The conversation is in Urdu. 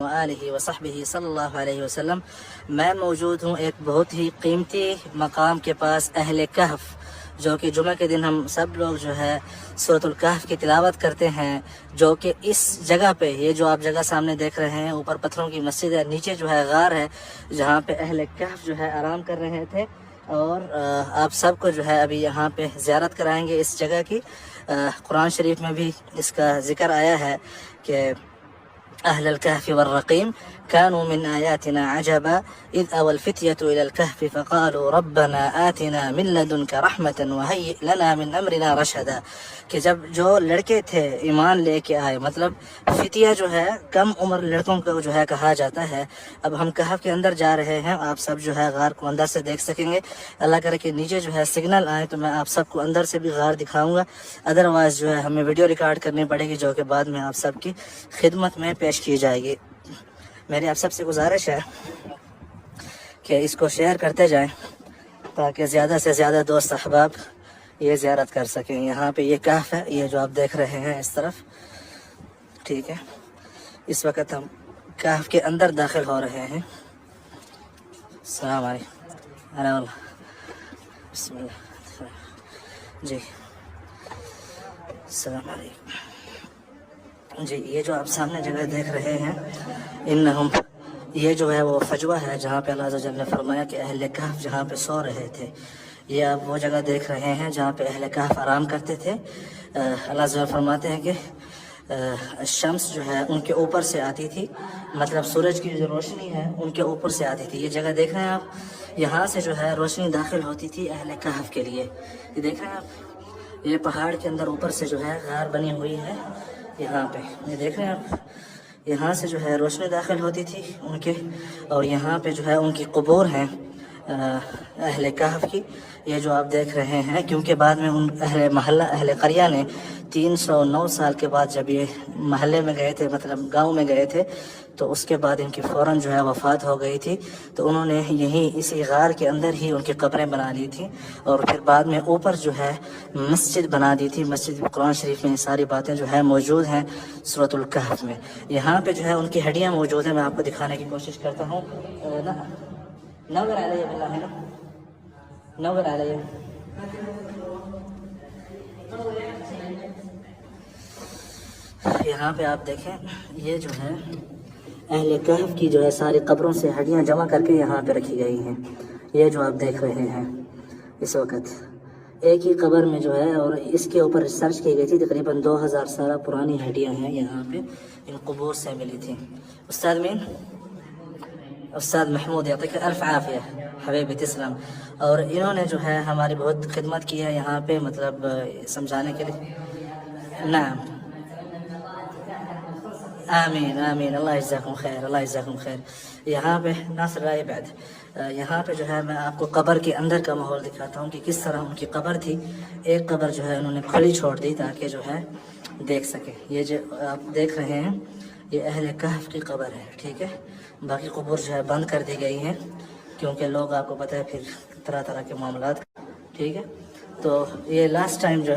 وآلہ وصحبہ صلی اللہ علیہ وسلم۔ میں موجود ہوں ایک بہت ہی قیمتی مقام کے پاس، اہل کہف، جو کہ جمعہ کے دن ہم سب لوگ جو ہے سورۃ الکہف کی تلاوت کرتے ہیں، جو کہ اس جگہ پہ، یہ جو آپ جگہ سامنے دیکھ رہے ہیں، اوپر پتھروں کی مسجد ہے، نیچے جو ہے غار ہے جہاں پہ اہل کہف جو ہے آرام کر رہے تھے، اور آپ سب کو جو ہے ابھی یہاں پہ زیارت کرائیں گے اس جگہ کی۔ قرآن شریف میں بھی اس کا ذکر آیا ہے کہ أهل الكهف والرقيم كانوا من آياتنا عجبا إذ أوى الفتية إلى الكهف فقالوا ربنا آتنا من لدنك رحمة وهيئ لنا من أمرنا رشدا، کہ جب جو لڑکے تھے ایمان لے کے آئے، مطلب فتیہ جو ہے کم عمر لڑکوں کو جو ہے کہا جاتا ہے۔ اب ہم کہف کے اندر جا رہے ہیں، آپ سب جو ہے غار کو اندر سے دیکھ سکیں گے۔ اللہ کرے کہ نیچے جو ہے سگنل آئے تو میں آپ سب کو اندر سے بھی غار دکھاؤں گا، ادروائز جو ہے ہمیں ویڈیو ریکارڈ کرنی پڑے گی، جو کہ بعد میں آپ سب کی خدمت میں پیش کی جائے گی۔ میری آپ سب سے گزارش ہے کہ اس کو شیئر کرتے جائیں تاکہ زیادہ سے زیادہ دوست احباب یہ زیارت کر سکیں۔ یہاں پہ یہ کہف ہے، یہ جو آپ دیکھ رہے ہیں اس طرف، ٹھیک ہے۔ اس وقت ہم کہف کے اندر داخل ہو رہے ہیں۔ السلام علیکم ارے اللہ، بسم اللہ جی، السلام علیکم جی۔ یہ جو آپ سامنے جگہ دیکھ رہے ہیں، انہم، یہ جو ہے وہ فجوہ ہے جہاں پہ اللہ عز و جل نے فرمایا کہ اہل کہف جہاں پہ سو رہے تھے۔ یہ آپ وہ جگہ دیکھ رہے ہیں جہاں پہ اہل کہف آرام کرتے تھے۔ اللہ عز و جل فرماتے ہیں کہ شمس جو ہے ان کے اوپر سے آتی تھی، مطلب سورج کی جو روشنی ہے ان کے اوپر سے آتی تھی۔ یہ جگہ دیکھ رہے ہیں آپ، یہاں سے جو ہے روشنی داخل ہوتی تھی اہل کہف کے لیے۔ یہ دیکھ رہے ہیں آپ، یہ پہاڑ کے اندر اوپر سے جو ہے غار بنی ہوئی ہے یہاں پہ، یہ دیکھ رہے ہیں آپ، یہاں سے جو ہے روشنی داخل ہوتی تھی ان کے، اور یہاں پہ جو ہے ان کی قبور ہیں اہل کہف کی، یہ جو آپ دیکھ رہے ہیں۔ کیونکہ بعد میں ان اہل محلہ، اہل قریہ نے 309 سال کے بعد جب یہ محلے میں گئے تھے، مطلب گاؤں میں گئے تھے، تو اس کے بعد ان کی فوراً جو ہے وفات ہو گئی تھی، تو انہوں نے یہیں اسی غار کے اندر ہی ان کی قبریں بنا لی تھیں، اور پھر بعد میں اوپر جو ہے مسجد بنا دی تھی۔ مسجد قرآن شریف میں یہ ساری باتیں جو ہے موجود ہیں سورۃ الکہف میں۔ یہاں پہ جو ہے ان کی ہڈیاں موجود ہیں، میں آپ کو دکھانے کی کوشش کرتا ہوں۔ نور علیہ باللہ ہے نا، نور علیہ، یہاں پہ آپ دیکھیں، یہ جو ہے اہل کہف کی جو ہے ساری قبروں سے ہڈیاں جمع کر کے یہاں پہ رکھی گئی ہیں۔ یہ جو آپ دیکھ رہے ہیں اس وقت ایک ہی قبر میں جو ہے، اور اس کے اوپر ریسرچ کی گئی تھی، تقریباً 2000 سالہ پرانی ہڈیاں ہیں یہاں پہ، ان قبور سے ملی تھیں۔ استاد مین، استاد محمود، یعطیک الف عافیہ حبیبی، تسلم۔ اور انہوں نے جو ہے ہماری بہت خدمت کی ہے یہاں پہ، مطلب سمجھانے کے لیے۔ نعم، آمین آمین، اللہ جزاکم خیر، اللہ جزاکم خیر۔ یہاں پہ ناصر رائے بعد، یہاں پہ جو ہے میں آپ کو قبر کے اندر کا ماحول دکھاتا ہوں کہ کس طرح ان کی قبر تھی۔ ایک قبر جو ہے انہوں نے کھلی چھوڑ دی تاکہ جو ہے دیکھ سکیں۔ یہ جو آپ دیکھ رہے ہیں یہ اہل کہف کی قبر ہے، ٹھیک ہے۔ باقی قبور جو ہے بند کر دی گئی ہیں، کیونکہ لوگ، آپ کو پتہ ہے پھر طرح طرح کے معاملات، ٹھیک ہے۔ تو یہ لاسٹ ٹائم جو ہے